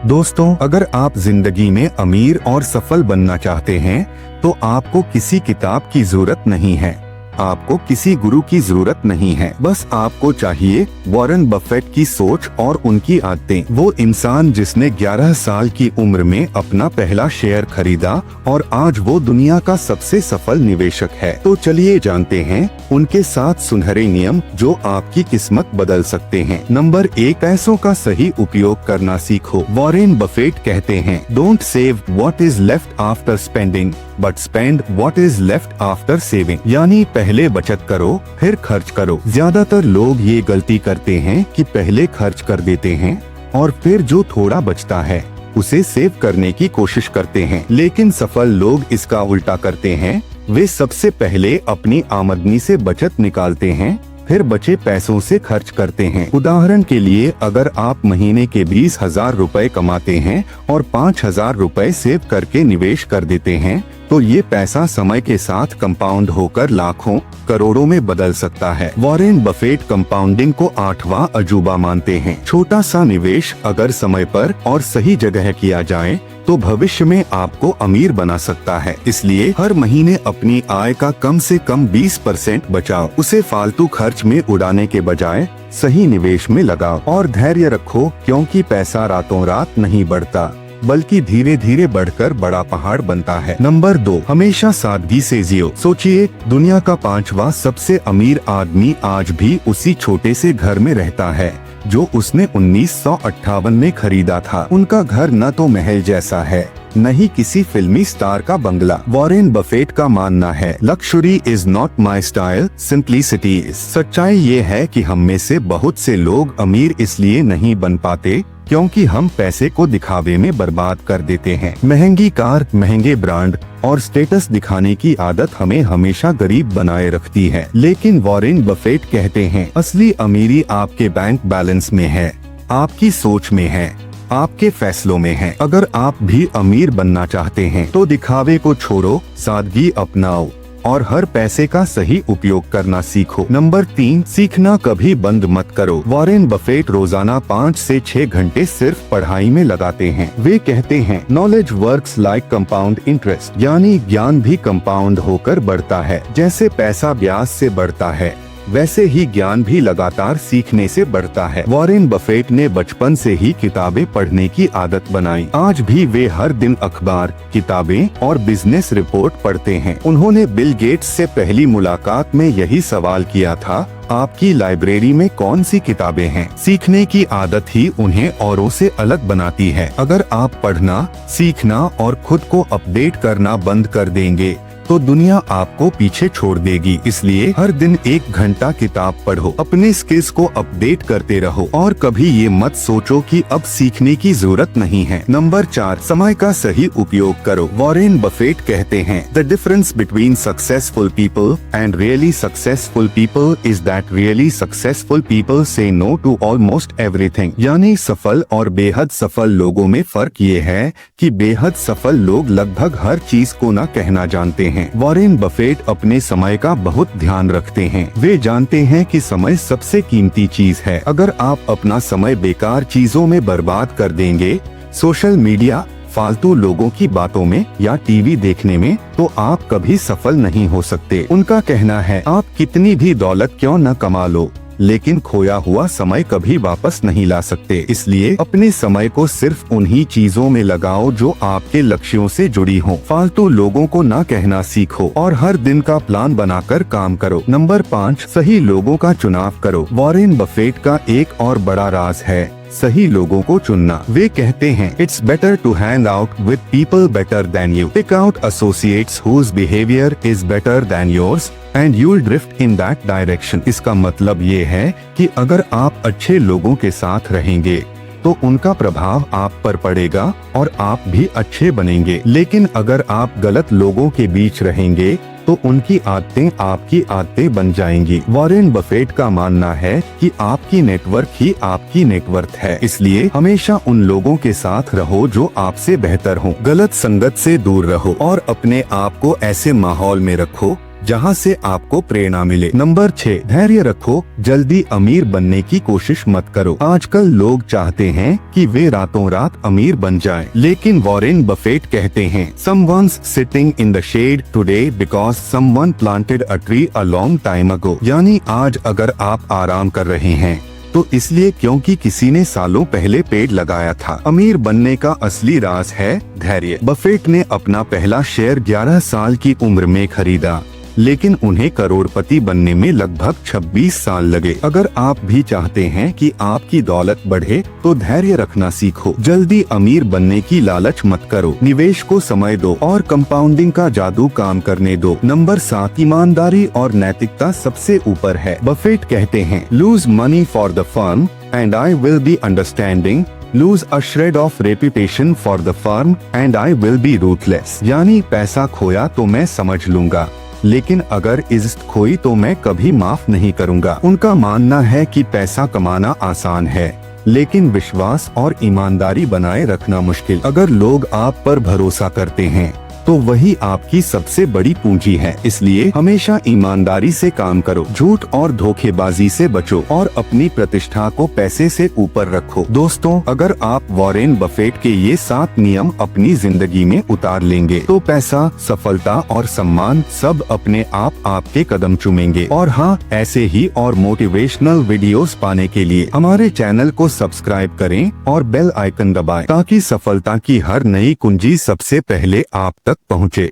दोस्तों, अगर आप जिंदगी में अमीर और सफल बनना चाहते हैं तो आपको किसी किताब की जरूरत नहीं है, आपको किसी गुरु की जरूरत नहीं है। बस आपको चाहिए वॉरेन बफेट की सोच और उनकी आदतें। वो इंसान जिसने 11 साल की उम्र में अपना पहला शेयर खरीदा और आज वो दुनिया का सबसे सफल निवेशक है। तो चलिए जानते हैं उनके 7 सुनहरे नियम जो आपकी किस्मत बदल सकते हैं। नंबर 1, पैसों का सही उपयोग करना सीखो। वॉरेन बफेट कहते हैं, don't save what is left after spending but spend what is left after saving. यानी पहले बचत करो फिर खर्च करो। ज्यादातर लोग ये गलती करते हैं कि पहले खर्च कर देते हैं और फिर जो थोड़ा बचता है उसे सेव करने की कोशिश करते हैं। लेकिन सफल लोग इसका उल्टा करते हैं। वे सबसे पहले अपनी आमदनी से बचत निकालते हैं, फिर बचे पैसों से खर्च करते हैं। उदाहरण के लिए, अगर आप महीने के 20,000 रुपए कमाते हैं और 5,000 रुपए सेव करके निवेश कर देते हैं तो ये पैसा समय के साथ कंपाउंड होकर लाखों करोड़ों में बदल सकता है। वॉरेन बफेट कंपाउंडिंग को 8वां अजूबा मानते हैं। छोटा सा निवेश अगर समय पर और सही जगह किया जाए तो भविष्य में आपको अमीर बना सकता है। इसलिए हर महीने अपनी आय का कम से कम 20% बचाओ। उसे फालतू खर्च में उड़ाने के बजाय सही निवेश में लगाओ और धैर्य रखो, क्योंकि पैसा रातों रात नहीं बढ़ता बल्कि धीरे धीरे बढ़कर बड़ा पहाड़ बनता है। नंबर 2, हमेशा सादगी से जियो। सोचिए, दुनिया का 5वां सबसे अमीर आदमी आज भी उसी छोटे से घर में रहता है जो उसने 1958 में खरीदा था। उनका घर न तो महल जैसा है न ही किसी फिल्मी स्टार का बंगला। वॉरेन बफेट का मानना है, luxury is not my style, simplicity is. सच्चाई ये है कि हम में से बहुत से लोग अमीर इसलिए नहीं बन पाते क्योंकि हम पैसे को दिखावे में बर्बाद कर देते हैं। महंगी कार, महंगे ब्रांड और स्टेटस दिखाने की आदत हमें हमेशा गरीब बनाए रखती है। लेकिन वॉरेन बफेट कहते हैं, असली अमीरी आपके बैंक बैलेंस में है, आपकी सोच में है, आपके फैसलों में है। अगर आप भी अमीर बनना चाहते हैं तो दिखावे को छोड़ो, सादगी अपनाओ और हर पैसे का सही उपयोग करना सीखो। नंबर 3, सीखना कभी बंद मत करो। वॉरेन बफेट रोजाना 5 से 6 घंटे सिर्फ पढ़ाई में लगाते हैं। वे कहते हैं, knowledge works like compound interest, यानी ज्ञान भी कंपाउंड होकर बढ़ता है। जैसे पैसा ब्याज से बढ़ता है वैसे ही ज्ञान भी लगातार सीखने से बढ़ता है। वॉरेन बफेट ने बचपन से ही किताबें पढ़ने की आदत बनाई। आज भी वे हर दिन अखबार, किताबें और बिजनेस रिपोर्ट पढ़ते हैं। उन्होंने बिल गेट्स से पहली मुलाकात में यही सवाल किया था, आपकी लाइब्रेरी में कौन सी किताबें हैं? सीखने की आदत ही उन्हें औरों से अलग बनाती है। अगर आप पढ़ना, सीखना और खुद को अपडेट करना बंद कर देंगे तो दुनिया आपको पीछे छोड़ देगी। इसलिए हर दिन 1 घंटा किताब पढ़ो, अपने स्किल्स को अपडेट करते रहो और कभी ये मत सोचो कि अब सीखने की जरूरत नहीं है। नंबर 4, समय का सही उपयोग करो। वॉरेन बफेट कहते हैं, the difference between successful people and really successful people is that really successful people से नो टू ऑलमोस्ट एवरीथिंग। यानी सफल और बेहद सफल लोगों में फर्क ये है कि बेहद सफल लोग लगभग हर चीज को न कहना जानते हैं। वॉरेन बफेट अपने समय का बहुत ध्यान रखते हैं। वे जानते हैं कि समय सबसे कीमती चीज है। अगर आप अपना समय बेकार चीजों में बर्बाद कर देंगे, सोशल मीडिया, फालतू लोगों की बातों में या टीवी देखने में, तो आप कभी सफल नहीं हो सकते। उनका कहना है, आप कितनी भी दौलत क्यों न कमा लो, लेकिन खोया हुआ समय कभी वापस नहीं ला सकते। इसलिए अपने समय को सिर्फ उन्हीं चीजों में लगाओ जो आपके लक्ष्यों से जुड़ी हो। फालतू लोगों को ना कहना सीखो और हर दिन का प्लान बनाकर काम करो। नंबर 5, सही लोगों का चुनाव करो। वॉरेन बफेट का एक और बड़ा राज है सही लोगों को चुनना। वे कहते हैं, it's better to hang out with people better than you. Pick out associates whose behaviour is better than yours and you'll drift in that direction. इसका मतलब ये है कि अगर आप अच्छे लोगों के साथ रहेंगे तो उनका प्रभाव आप पर पड़ेगा और आप भी अच्छे बनेंगे। लेकिन अगर आप गलत लोगों के बीच रहेंगे तो उनकी आदतें आपकी आदतें बन जाएंगी। वॉरेन बफेट का मानना है कि आपकी नेटवर्क ही आपकी नेटवर्थ है। इसलिए हमेशा उन लोगों के साथ रहो जो आपसे बेहतर हो। गलत संगत से दूर रहो और अपने आप को ऐसे माहौल में रखो जहां से आपको प्रेरणा मिले। नंबर 6, धैर्य रखो, जल्दी अमीर बनने की कोशिश मत करो। आजकल लोग चाहते हैं कि वे रातों रात अमीर बन जाएं, लेकिन वॉरेन बफेट कहते हैं someone's sitting in the shade today because someone planted a tree a long time ago। यानी आज अगर आप आराम कर रहे हैं तो इसलिए क्योंकि किसी ने सालों पहले पेड़ लगाया था। अमीर बनने का असली राज है धैर्य। बफेट ने अपना पहला शेयर 11 साल की उम्र में खरीदा, लेकिन उन्हें करोड़पति बनने में लगभग 26 साल लगे। अगर आप भी चाहते हैं कि आपकी दौलत बढ़े तो धैर्य रखना सीखो। जल्दी अमीर बनने की लालच मत करो, निवेश को समय दो और कंपाउंडिंग का जादू काम करने दो। नंबर 7, ईमानदारी और नैतिकता सबसे ऊपर है। बफेट कहते हैं lose money for the firm and I will be understanding, lose a shred of reputation for the firm and I will be ruthless. यानी पैसा खोया तो मैं समझ लूंगा, लेकिन अगर इज्जत खोई तो मैं कभी माफ नहीं करूंगा। उनका मानना है कि पैसा कमाना आसान है, लेकिन विश्वास और ईमानदारी बनाए रखना मुश्किल। अगर लोग आप पर भरोसा करते हैं तो वही आपकी सबसे बड़ी पूंजी है। इसलिए हमेशा ईमानदारी से काम करो, झूठ और धोखेबाजी से बचो और अपनी प्रतिष्ठा को पैसे से ऊपर रखो। दोस्तों, अगर आप वॉरेन बफेट के ये 7 नियम अपनी जिंदगी में उतार लेंगे तो पैसा, सफलता और सम्मान सब अपने आप आपके कदम चूमेंगे। और हाँ, ऐसे ही और मोटिवेशनल वीडियोस पाने के लिए हमारे चैनल को सब्सक्राइब करें और बेल आइकन दबाएं ताकि सफलता की हर नई कुंजी सबसे पहले आप तक पहुँचे।